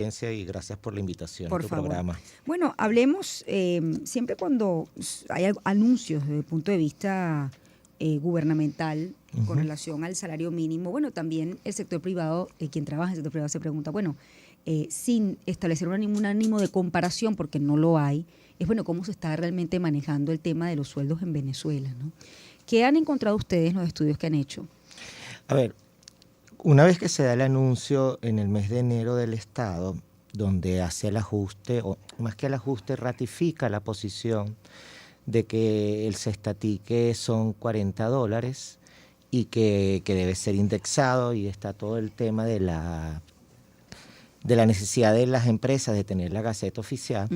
Y gracias por la invitación a Por tu favor. programa. Bueno, hablemos siempre cuando hay anuncios desde el punto de vista gubernamental con relación al salario mínimo. Bueno, también el sector privado, quien trabaja en el sector privado se pregunta, bueno, sin establecer un ánimo de comparación, porque no lo hay, es bueno cómo se está realmente manejando el tema de los sueldos en Venezuela, ¿no? ¿Qué han encontrado ustedes en los estudios que han hecho? A ver, una vez que se da el anuncio en el mes de enero del Estado, donde hace el ajuste, o más que el ajuste, ratifica la posición de que el cestatique son $40 y que debe ser indexado, y está todo el tema de la necesidad de las empresas de tener la Gaceta Oficial.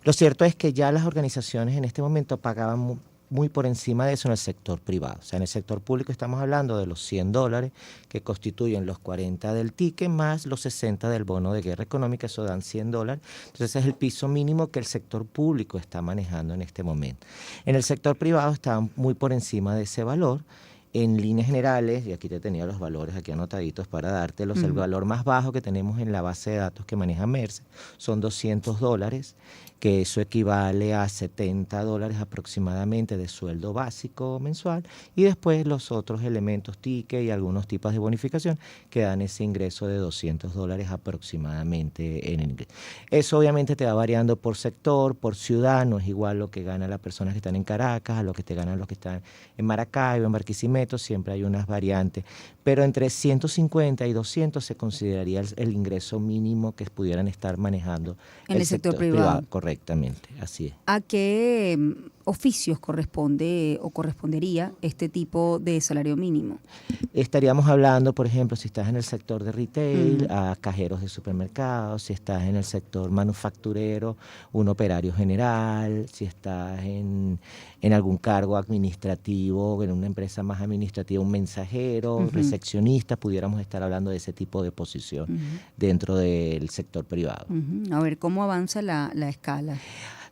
Lo cierto es que ya las organizaciones en este momento pagaban muy por encima de eso en el sector privado. O sea, en el sector público estamos hablando de los $100 que constituyen los 40 del ticket más los 60 del bono de guerra económica, eso dan $100. Entonces ese es el piso mínimo que el sector público está manejando en este momento. En el sector privado está muy por encima de ese valor. En líneas generales, y aquí te tenía los valores aquí anotaditos para dártelos, el valor más bajo que tenemos en la base de datos que maneja Merce son $200, que eso equivale a $70 aproximadamente de sueldo básico mensual, y después los otros elementos, ticket y algunos tipos de bonificación, que dan ese ingreso de $200 aproximadamente en el ingreso. Eso obviamente te va variando por sector, por ciudad, no es igual lo que ganan las personas que están en Caracas a lo que te ganan los que están en Maracaibo, en Barquisimeto, siempre hay unas variantes, pero entre 150 y 200 se consideraría el ingreso mínimo que pudieran estar manejando En el sector privado. Correctamente, así es. ¿A qué oficios corresponde o correspondería este tipo de salario mínimo? Estaríamos hablando, por ejemplo, si estás en el sector de retail, a cajeros de supermercados; si estás en el sector manufacturero, un operario general; si estás en algún cargo administrativo, en una empresa más administrativa, un mensajero, recepcionista, pudiéramos estar hablando de ese tipo de posición dentro del sector privado. A ver, ¿cómo avanza la escala?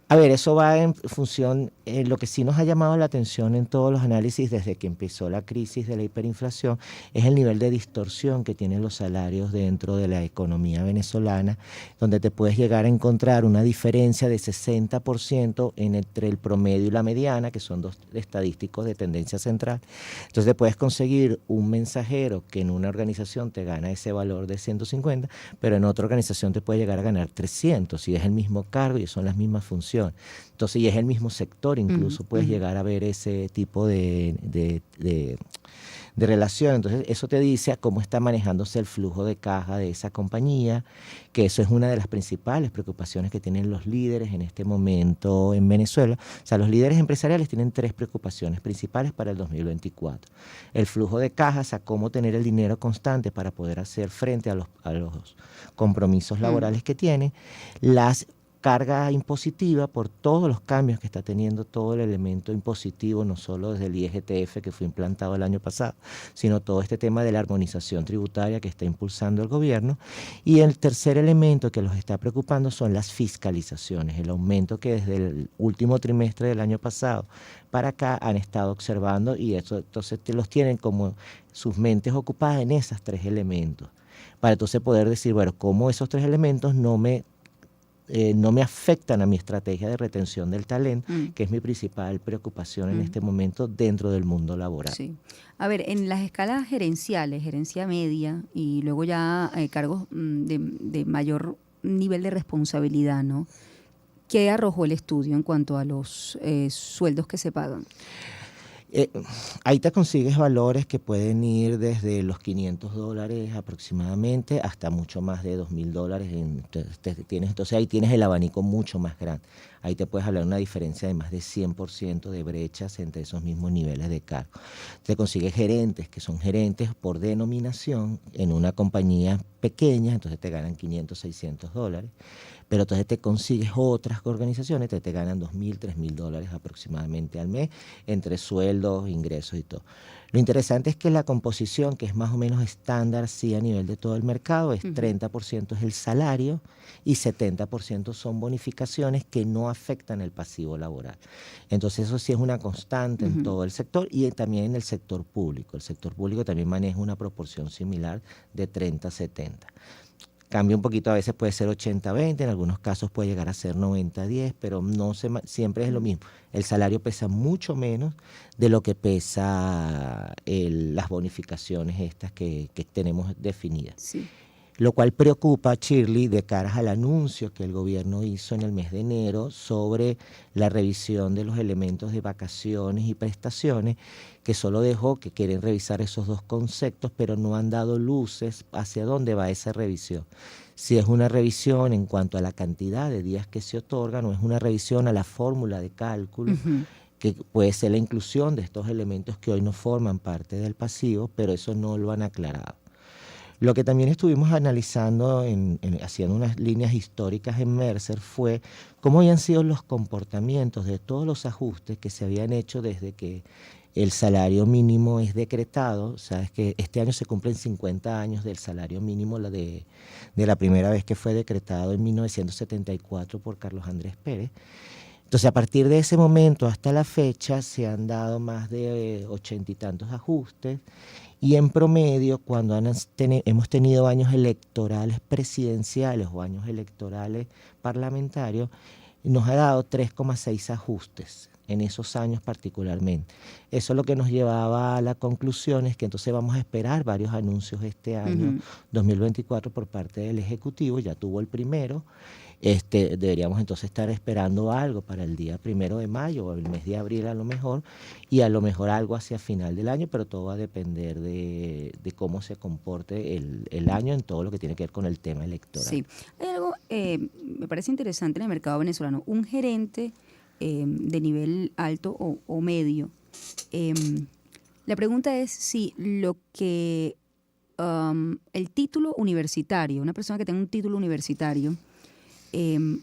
A ver, eso va en función, lo que sí nos ha llamado la atención en todos los análisis desde que empezó la crisis de la hiperinflación es el nivel de distorsión que tienen los salarios dentro de la economía venezolana, donde te puedes llegar a encontrar una diferencia de 60% entre el promedio y la mediana, que son dos estadísticos de tendencia central. Entonces puedes conseguir un mensajero que en una organización te gana ese valor de 150, pero en otra organización te puede llegar a ganar 300, y es el mismo cargo y son las mismas funciones. Entonces, y es el mismo sector, incluso puedes llegar a ver ese tipo de relación. Entonces, eso te dice a cómo está manejándose el flujo de caja de esa compañía, que eso es una de las principales preocupaciones que tienen los líderes en este momento en Venezuela. O sea, los líderes empresariales tienen 3 preocupaciones principales para el 2024. El flujo de cajas, a cómo tener el dinero constante para poder hacer frente a los compromisos laborales que tienen; las carga impositiva por todos los cambios que está teniendo todo el elemento impositivo, no solo desde el IGTF que fue implantado el año pasado, sino todo este tema de la armonización tributaria que está impulsando el gobierno. Y el tercer elemento que los está preocupando son las fiscalizaciones, el aumento que desde el último trimestre del año pasado para acá han estado observando, y eso entonces los tienen como sus mentes ocupadas en esos 3 elementos, para entonces poder decir, bueno, cómo esos 3 elementos no me afectan a mi estrategia de retención del talento, que es mi principal preocupación en este momento dentro del mundo laboral. Sí. A ver, en las escalas gerenciales, gerencia media y luego ya cargos de mayor nivel de responsabilidad, ¿no? ¿Qué arrojó el estudio en cuanto a los sueldos que se pagan? Ahí te consigues valores que pueden ir desde los $500 aproximadamente hasta mucho más de $2,000. Entonces ahí tienes el abanico mucho más grande. Ahí te puedes hablar de una diferencia de más de 100% de brechas entre esos mismos niveles de cargo. Te consigues gerentes, que son gerentes por denominación en una compañía pequeña, entonces te ganan $500, $600. Pero entonces te consigues otras organizaciones que te ganan $2,000, $3,000 aproximadamente al mes, entre sueldos, ingresos y todo. Lo interesante es que la composición, que es más o menos estándar, sí, a nivel de todo el mercado, es 30% es el salario y 70% son bonificaciones que no afectan el pasivo laboral. Entonces eso sí es una constante en todo el sector, y también en el sector público. El sector público también maneja una proporción similar de 30-70. Cambia un poquito, a veces puede ser 80-20, en algunos casos puede llegar a ser 90-10, pero siempre es lo mismo. El salario pesa mucho menos de lo que pesa las bonificaciones estas que tenemos definidas. Sí. Lo cual preocupa a Shirley de cara al anuncio que el gobierno hizo en el mes de enero sobre la revisión de los elementos de vacaciones y prestaciones, que solo dejó que quieren revisar esos dos conceptos, pero no han dado luces hacia dónde va esa revisión. Si es una revisión en cuanto a la cantidad de días que se otorgan o es una revisión a la fórmula de cálculo, que puede ser la inclusión de estos elementos que hoy no forman parte del pasivo, pero eso no lo han aclarado. Lo que también estuvimos analizando, haciendo unas líneas históricas en Mercer, fue cómo habían sido los comportamientos de todos los ajustes que se habían hecho desde que el salario mínimo es decretado. Sabes que este año se cumplen 50 años del salario mínimo de la primera vez que fue decretado en 1974 por Carlos Andrés Pérez. Entonces, a partir de ese momento hasta la fecha se han dado más de 80 y tantos ajustes, y en promedio, cuando hemos tenido años electorales presidenciales o años electorales parlamentarios, nos ha dado 3,6 ajustes en esos años particularmente. Eso es lo que nos llevaba a la conclusión, es que entonces vamos a esperar varios anuncios este año 2024 por parte del Ejecutivo. Ya tuvo el primero. Deberíamos entonces estar esperando algo para el día 1 de mayo o el mes de abril a lo mejor, y a lo mejor algo hacia final del año, pero todo va a depender de cómo se comporte el año en todo lo que tiene que ver con el tema electoral. Sí, hay algo, me parece interesante en el mercado venezolano, un gerente de nivel alto o medio. La pregunta es si lo que el título universitario, una persona que tenga un título universitario,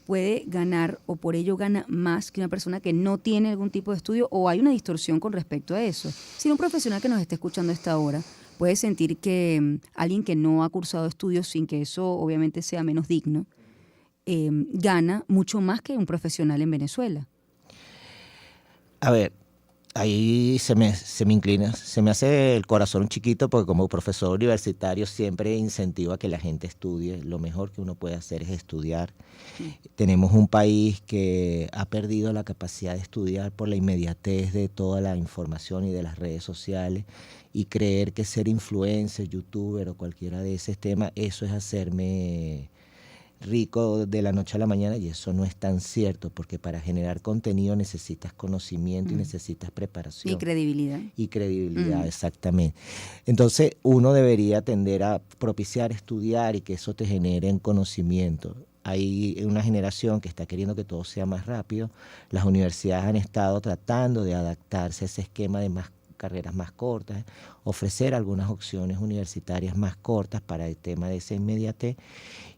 puede ganar o por ello gana más que una persona que no tiene algún tipo de estudio, o hay una distorsión con respecto a eso. Si un profesional que nos esté escuchando a esta hora puede sentir que alguien que no ha cursado estudios, sin que eso obviamente sea menos digno, gana mucho más que un profesional en Venezuela. A ver, ahí se me inclina, se me hace el corazón chiquito, porque como profesor universitario siempre incentivo a que la gente estudie. Lo mejor que uno puede hacer es estudiar. Tenemos un país que ha perdido la capacidad de estudiar por la inmediatez de toda la información y de las redes sociales, y creer que ser influencer, youtuber o cualquiera de esos temas, eso es hacerme rico de la noche a la mañana, y eso no es tan cierto, porque para generar contenido necesitas conocimiento y necesitas preparación. Y credibilidad. Y credibilidad, exactamente. Entonces, uno debería tender a propiciar estudiar y que eso te genere en conocimiento. Hay una generación que está queriendo que todo sea más rápido. Las universidades han estado tratando de adaptarse a ese esquema de carreras más cortas, ofrecer algunas opciones universitarias más cortas para el tema de esa inmediatez,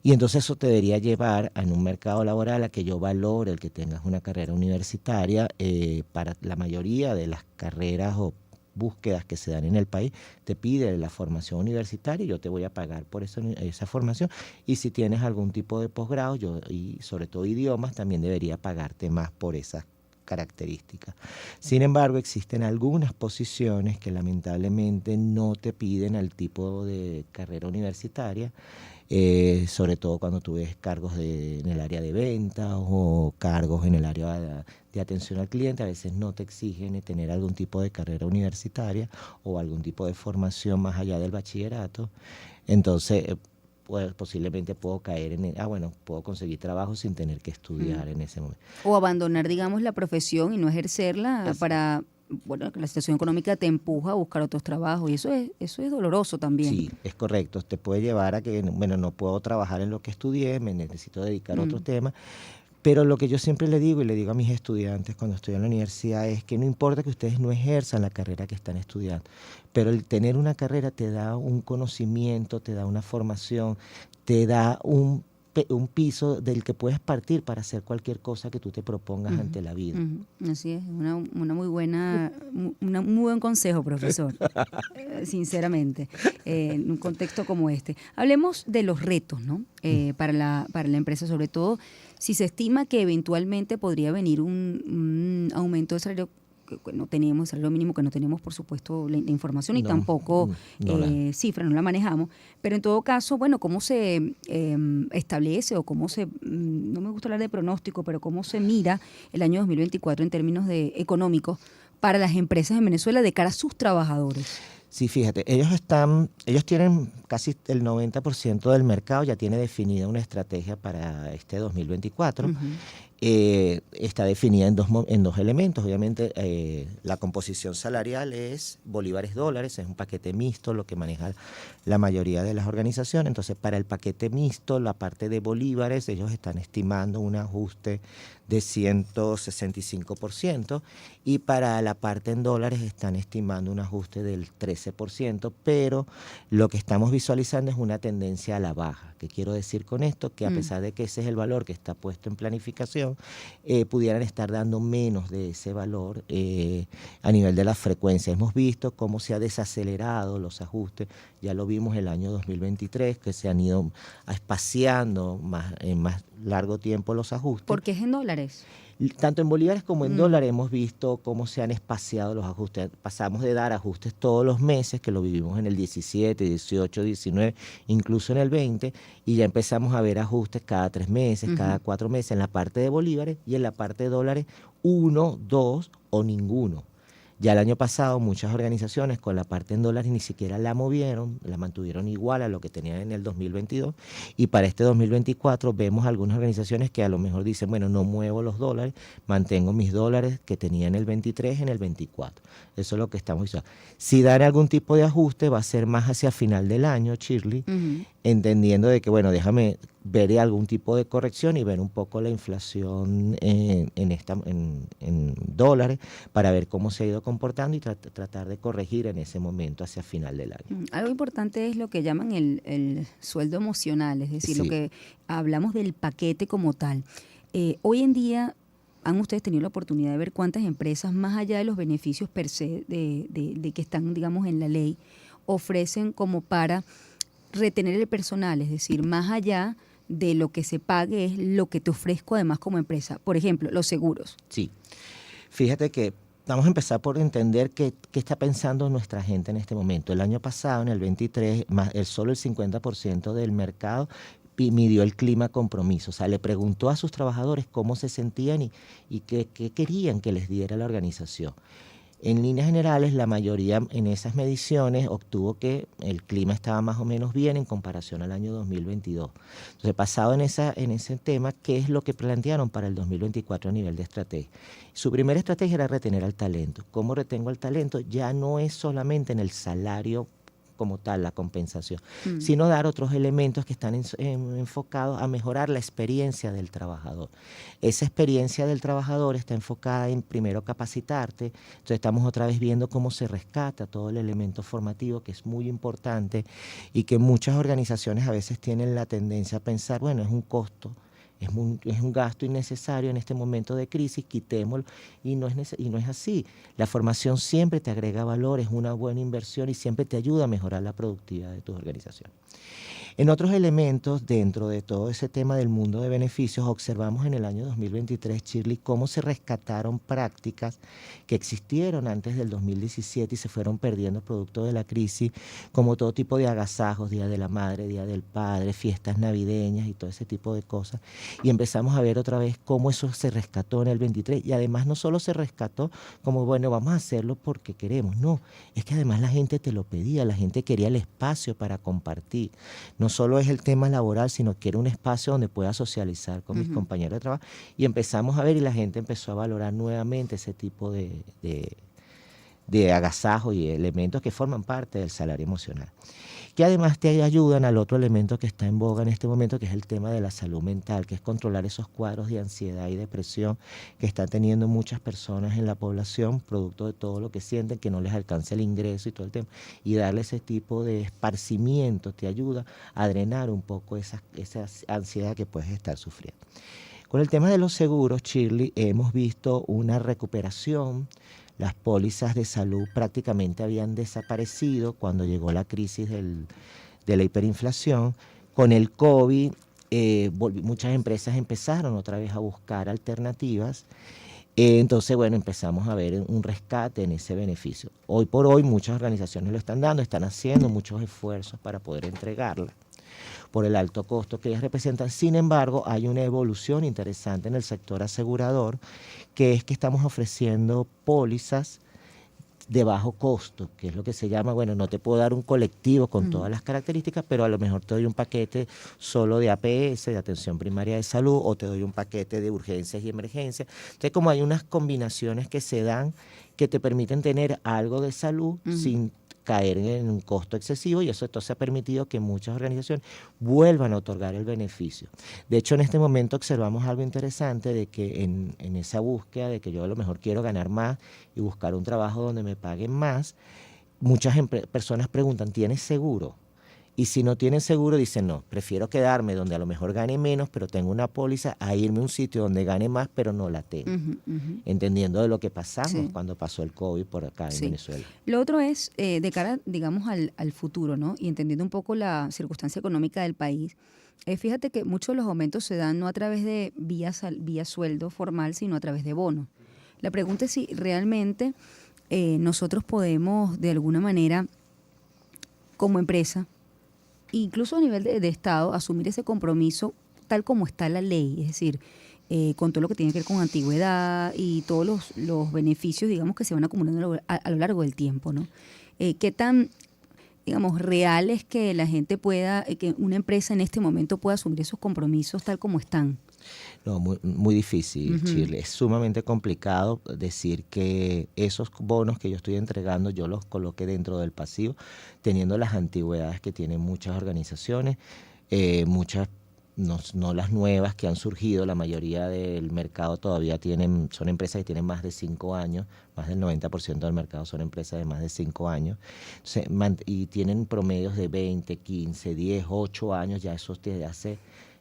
y entonces eso te debería llevar en un mercado laboral a que yo valore el que tengas una carrera universitaria. Para la mayoría de las carreras o búsquedas que se dan en el país, te pide la formación universitaria, y yo te voy a pagar por esa formación, y si tienes algún tipo de posgrado, y sobre todo idiomas, también debería pagarte más por esas características. Sin embargo, existen algunas posiciones que lamentablemente no te piden al tipo de carrera universitaria, sobre todo cuando tú ves cargos en el área de ventas o cargos en el área de atención al cliente. A veces no te exigen tener algún tipo de carrera universitaria o algún tipo de formación más allá del bachillerato. Entonces, pues posiblemente puedo caer puedo conseguir trabajo sin tener que estudiar en ese momento. O abandonar, digamos, la profesión y no ejercerla. Para, que la situación económica te empuja a buscar otros trabajos, y eso es doloroso también. Sí, es correcto. Te puede llevar a que, no puedo trabajar en lo que estudié, me necesito dedicar a otro tema. Pero lo que yo siempre le digo a mis estudiantes cuando estoy en la universidad es que no importa que ustedes no ejerzan la carrera que están estudiando, pero el tener una carrera te da un conocimiento, te da una formación, te da un piso del que puedes partir para hacer cualquier cosa que tú te propongas ante la vida. Así es, un muy buen consejo, profesor, sinceramente, en un contexto como este. Hablemos de los retos, ¿no? Para la empresa, sobre todo si se estima que eventualmente podría venir un aumento de salario que no teníamos, salario mínimo que no teníamos, por supuesto, la información y No, tampoco cifra no la manejamos. Pero en todo caso, bueno, cómo se establece o cómo se, no me gusta hablar de pronóstico, pero cómo se mira el año 2024 en términos de económicos para las empresas en Venezuela de cara a sus trabajadores. Sí, fíjate, ellos tienen casi el 90% del mercado, ya tiene definida una estrategia para este 2024. Está definida en dos elementos. Obviamente, la composición salarial es bolívares-dólares, es un paquete mixto lo que maneja la mayoría de las organizaciones. Entonces, para el paquete mixto, la parte de bolívares, ellos están estimando un ajuste de 165%, y para la parte en dólares están estimando un ajuste del 13%, pero lo que estamos visualizando es una tendencia a la baja. ¿Qué quiero decir con esto? Que a pesar de que ese es el valor que está puesto en planificación, pudieran estar dando menos de ese valor a nivel de la frecuencia. Hemos visto cómo se ha desacelerado los ajustes, ya lo vimos el año 2023, que se han ido espaciando en más largo tiempo los ajustes. ¿Por qué es en dólares? Tanto en bolívares como en dólares hemos visto cómo se han espaciado los ajustes. Pasamos de dar ajustes todos los meses, que lo vivimos en el 17, 18, 19, incluso en el 20, y ya empezamos a ver ajustes cada 3 meses, cada 4 meses en la parte de bolívares, y en la parte de dólares 1, 2 o ninguno. Ya el año pasado muchas organizaciones con la parte en dólares ni siquiera la movieron, la mantuvieron igual a lo que tenían en el 2022, y para este 2024 vemos algunas organizaciones que a lo mejor dicen, bueno, no muevo los dólares, mantengo mis dólares que tenía en el 23 en el 24. Eso es lo que estamos diciendo. Si dan algún tipo de ajuste va a ser más hacia final del año, Shirley, entendiendo de que, bueno, déjame ver algún tipo de corrección y ver un poco la inflación en dólares para ver cómo se ha ido comportando y tratar de corregir en ese momento hacia final del año. Algo importante es lo que llaman el sueldo emocional, es decir, Sí. lo que hablamos del paquete como tal. Hoy en día, ¿han ustedes tenido la oportunidad de ver cuántas empresas, más allá de los beneficios per se de que están, digamos, en la ley, ofrecen como para retener el personal? Es decir, más allá de lo que se pague es lo que te ofrezco además como empresa. Por ejemplo, los seguros. Sí. Fíjate que vamos a empezar por entender qué está pensando nuestra gente en este momento. El año pasado, en el 23, solo el 50% del mercado midió el clima compromiso. O sea, le preguntó a sus trabajadores cómo se sentían y qué querían que les diera la organización. En líneas generales, la mayoría en esas mediciones obtuvo que el clima estaba más o menos bien en comparación al año 2022. Entonces, basado en ese tema, ¿qué es lo que plantearon para el 2024 a nivel de estrategia? Su primera estrategia era retener al talento. ¿Cómo retengo al talento? Ya no es solamente en el salario como tal, la compensación, sino dar otros elementos que están enfocados a mejorar la experiencia del trabajador. Esa experiencia del trabajador está enfocada en primero capacitarte, entonces estamos otra vez viendo cómo se rescata todo el elemento formativo, que es muy importante y que muchas organizaciones a veces tienen la tendencia a pensar, bueno, es un costo, es un gasto innecesario en este momento de crisis, quitémoslo, y no es así. La formación siempre te agrega valor, es una buena inversión y siempre te ayuda a mejorar la productividad de tus organizaciones. En otros elementos, dentro de todo ese tema del mundo de beneficios, observamos en el año 2023, Shirley, cómo se rescataron prácticas que existieron antes del 2017 y se fueron perdiendo producto de la crisis, como todo tipo de agasajos, Día de la Madre, Día del Padre, fiestas navideñas y todo ese tipo de cosas. Y empezamos a ver otra vez cómo eso se rescató en el 23. Y además no solo se rescató como, bueno, vamos a hacerlo porque queremos. No, es que además la gente te lo pedía, la gente quería el espacio para compartir. No solo es el tema laboral, sino que era un espacio donde pueda socializar con mis compañeros de trabajo. Y empezamos a ver y la gente empezó a valorar nuevamente ese tipo de agasajos y elementos que forman parte del salario emocional, que además te ayudan al otro elemento que está en boga en este momento, que es el tema de la salud mental, que es controlar esos cuadros de ansiedad y depresión que están teniendo muchas personas en la población, producto de todo lo que sienten, que no les alcanza el ingreso y todo el tema, y darle ese tipo de esparcimiento te ayuda a drenar un poco esa ansiedad que puedes estar sufriendo. Con el tema de los seguros, Shirley, hemos visto una recuperación. Las pólizas de salud prácticamente habían desaparecido cuando llegó la crisis de la hiperinflación. Con el COVID, muchas empresas empezaron otra vez a buscar alternativas Entonces, bueno, empezamos a ver un rescate en ese beneficio. Hoy por hoy muchas organizaciones lo están dando, están haciendo muchos esfuerzos para poder entregarla por el alto costo que ellas representan. Sin embargo, hay una evolución interesante en el sector asegurador, que es que estamos ofreciendo pólizas de bajo costo, que es lo que se llama, bueno, no te puedo dar un colectivo con todas las características, pero a lo mejor te doy un paquete solo de APS, de atención primaria de salud, o te doy un paquete de urgencias y emergencias. Entonces, como hay unas combinaciones que se dan que te permiten tener algo de salud sin caer en un costo excesivo, y eso entonces ha permitido que muchas organizaciones vuelvan a otorgar el beneficio. De hecho, en este momento observamos algo interesante de que en esa búsqueda de que yo a lo mejor quiero ganar más y buscar un trabajo donde me paguen más, muchas personas preguntan, ¿tienes seguro? Y si no tienen seguro, dicen, no, prefiero quedarme donde a lo mejor gane menos, pero tengo una póliza, a irme a un sitio donde gane más, pero no la tengo. Entendiendo de lo que pasamos cuando pasó el COVID por acá en Venezuela. Lo otro es, de cara, digamos, al futuro, ¿no? Y entendiendo un poco la circunstancia económica del país, fíjate que muchos de los aumentos se dan no a través de vía sueldo formal, sino a través de bonos. La pregunta es si realmente nosotros podemos, de alguna manera, como empresa, incluso a nivel de Estado, asumir ese compromiso tal como está la ley, es decir, con todo lo que tiene que ver con antigüedad y todos los beneficios, digamos, que se van acumulando a lo largo del tiempo, ¿no? ¿Qué tan, digamos, real es que la gente pueda, que una empresa en este momento pueda asumir esos compromisos tal como están? No, muy difícil, Shirley. Es sumamente complicado decir que esos bonos que yo estoy entregando yo los coloque dentro del pasivo, teniendo las antigüedades que tienen muchas organizaciones, muchas, no las nuevas que han surgido, la mayoría del mercado todavía son empresas que tienen más de 5 años, más del 90% del mercado son empresas de más de 5 años, y tienen promedios de 20, 15, 10, 8 años, ya eso te hace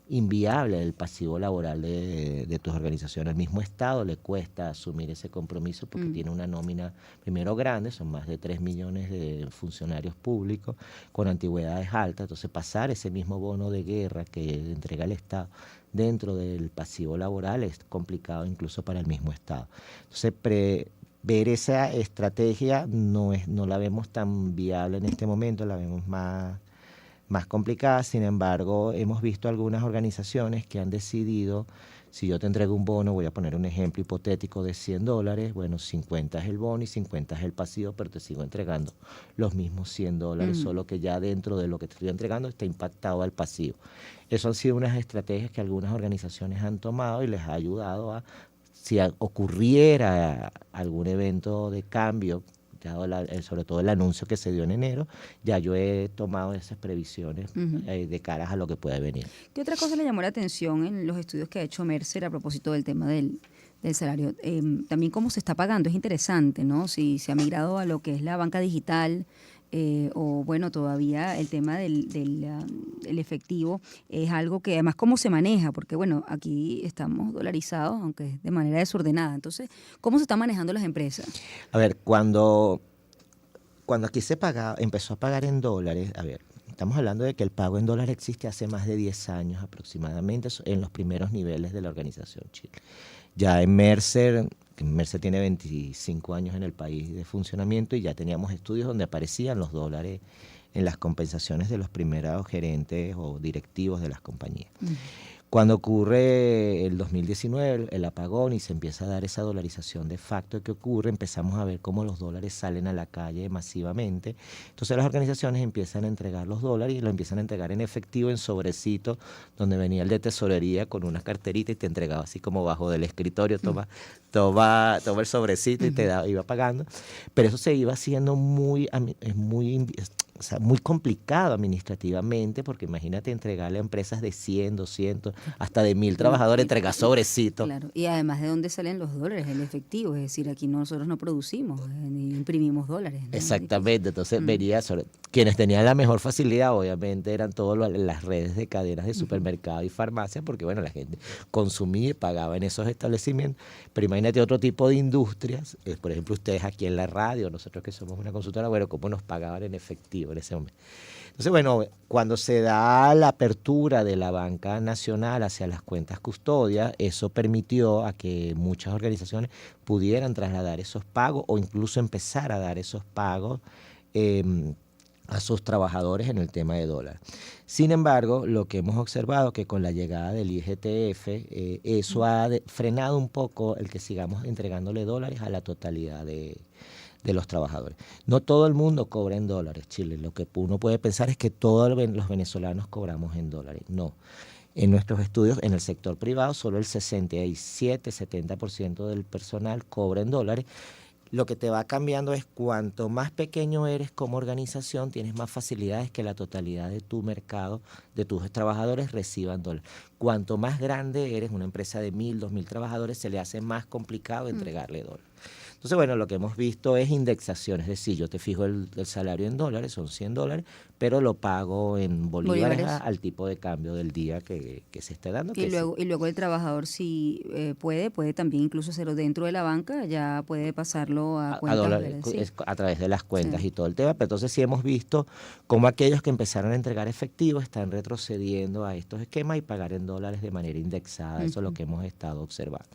inviable el pasivo laboral de tus organizaciones. Al mismo Estado le cuesta asumir ese compromiso porque tiene una nómina, primero grande, son más de 3 millones de funcionarios públicos con antigüedades altas, entonces pasar ese mismo bono de guerra que entrega el Estado dentro del pasivo laboral es complicado incluso para el mismo Estado. Entonces, ver esa estrategia no la vemos tan viable en este momento, la vemos más complicada. Sin embargo, hemos visto algunas organizaciones que han decidido, si yo te entrego un bono, voy a poner un ejemplo hipotético de $100, bueno, 50 es el bono y 50 es el pasivo, pero te sigo entregando los mismos $100, solo que ya dentro de lo que te estoy entregando está impactado al pasivo. Eso han sido unas estrategias que algunas organizaciones han tomado y les ha ayudado a, si ocurriera algún evento de cambio, sobre todo el anuncio que se dio en enero, ya yo he tomado esas previsiones de cara a lo que puede venir. ¿Qué otra cosa le llamó la atención en los estudios que ha hecho Mercer a propósito del tema del salario? También cómo se está pagando, es interesante, ¿no? Si se ha migrado a lo que es la banca digital, o bueno, todavía el tema del efectivo es algo que además cómo se maneja, porque bueno, aquí estamos dolarizados, aunque de manera desordenada. Entonces, ¿cómo se están manejando las empresas? A ver, cuando aquí empezó a pagar en dólares, a ver, estamos hablando de que el pago en dólares existe hace más de 10 años aproximadamente en los primeros niveles de la organización Chile. Ya en Mercer tiene 25 años en el país de funcionamiento y ya teníamos estudios donde aparecían los dólares en las compensaciones de los primeros gerentes o directivos de las compañías. Cuando ocurre el 2019, el apagón, y se empieza a dar esa dolarización de facto que ocurre, empezamos a ver cómo los dólares salen a la calle masivamente. Entonces las organizaciones empiezan a entregar los dólares y lo empiezan a entregar en efectivo, en sobrecitos, donde venía el de tesorería con una carterita y te entregaba así como bajo del escritorio, toma el sobrecito y iba pagando. Pero eso se iba haciendo muy complicado administrativamente, porque imagínate entregarle a empresas de 100, 200, hasta de 1,000 trabajadores, entregar sobrecitos. Claro, y además de dónde salen los dólares, el efectivo, es decir, aquí nosotros no producimos ni imprimimos dólares, ¿no? Exactamente, entonces venía quienes tenían la mejor facilidad, obviamente, eran todas las redes de cadenas de supermercados y farmacias, porque bueno, la gente consumía y pagaba en esos establecimientos, pero imagínate otro tipo de industrias, por ejemplo, ustedes aquí en la radio, nosotros que somos una consultora, bueno, cómo nos pagaban en efectivo en ese momento. Entonces, bueno, cuando se da la apertura de la banca nacional hacia las cuentas custodias, eso permitió a que muchas organizaciones pudieran trasladar esos pagos o incluso empezar a dar esos pagos a sus trabajadores en el tema de dólar. Sin embargo, lo que hemos observado que con la llegada del IGTF, eso ha frenado un poco el que sigamos entregándole dólares a la totalidad de los trabajadores. No todo el mundo cobra en dólares, Chile. Lo que uno puede pensar es que todos los venezolanos cobramos en dólares. No. En nuestros estudios, en el sector privado, solo el 67-70% del personal cobra en dólares. Lo que te va cambiando es cuanto más pequeño eres como organización, tienes más facilidades que la totalidad de tu mercado, de tus trabajadores reciban dólares. Cuanto más grande eres, una empresa de 1.000, 2.000 trabajadores, se le hace más complicado entregarle dólares. Entonces, bueno, lo que hemos visto es indexación, es decir, yo te fijo el salario en dólares, son $100, pero lo pago en bolívares al tipo de cambio del día que se esté dando. Y luego el trabajador, si puede también incluso hacerlo dentro de la banca, ya puede pasarlo a cuentas dólares, a través de las cuentas y todo el tema. Pero entonces sí hemos visto cómo aquellos que empezaron a entregar efectivo están retrocediendo a estos esquemas y pagar en dólares de manera indexada. Eso es lo que hemos estado observando.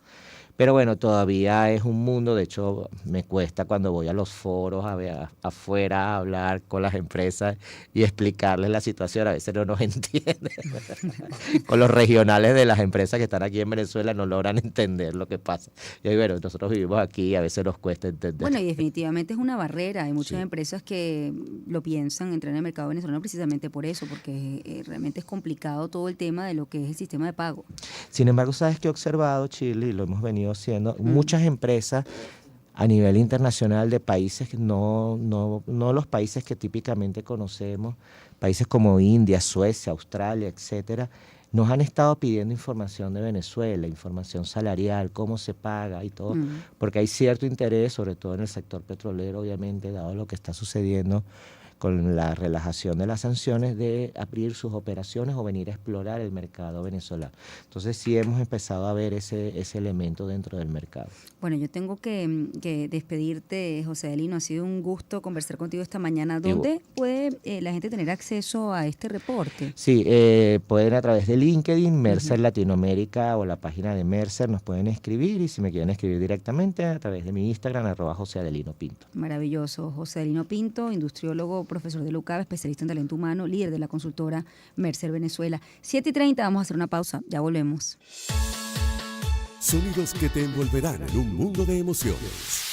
Pero bueno, todavía es un mundo, de hecho me cuesta cuando voy a los foros afuera a hablar con las empresas y explicarles la situación, a veces no nos entienden. Con los regionales de las empresas que están aquí en Venezuela no logran entender lo que pasa. Y bueno, nosotros vivimos aquí y a veces nos cuesta entender. Bueno, y definitivamente es una barrera. Hay muchas empresas que lo piensan entrar en el mercado venezolano precisamente por eso, porque realmente es complicado todo el tema de lo que es el sistema de pago. Sin embargo, ¿sabes qué he observado, Chile? Y lo hemos venido haciendo. Muchas empresas a nivel internacional de países, no los países que típicamente conocemos, países como India, Suecia, Australia, etcétera, nos han estado pidiendo información de Venezuela, información salarial, cómo se paga y todo, porque hay cierto interés, sobre todo en el sector petrolero, obviamente, dado lo que está sucediendo con la relajación de las sanciones, de abrir sus operaciones o venir a explorar el mercado venezolano. Entonces sí hemos empezado a ver ese elemento dentro del mercado. Bueno, yo tengo que despedirte, José Adelino. Ha sido un gusto conversar contigo esta mañana. ¿Dónde puede la gente tener acceso a este reporte? Sí, pueden a través de LinkedIn, Mercer Latinoamérica o la página de Mercer, nos pueden escribir, y si me quieren escribir directamente a través de mi Instagram, @JoséAdelinoPinto. Maravilloso. José Adelino Pinto, industriólogo, profesor de UCAB, especialista en talento humano, líder de la consultora Mercer Venezuela. 7:30, vamos a hacer una pausa, ya volvemos. Sonidos que te envolverán en un mundo de emociones.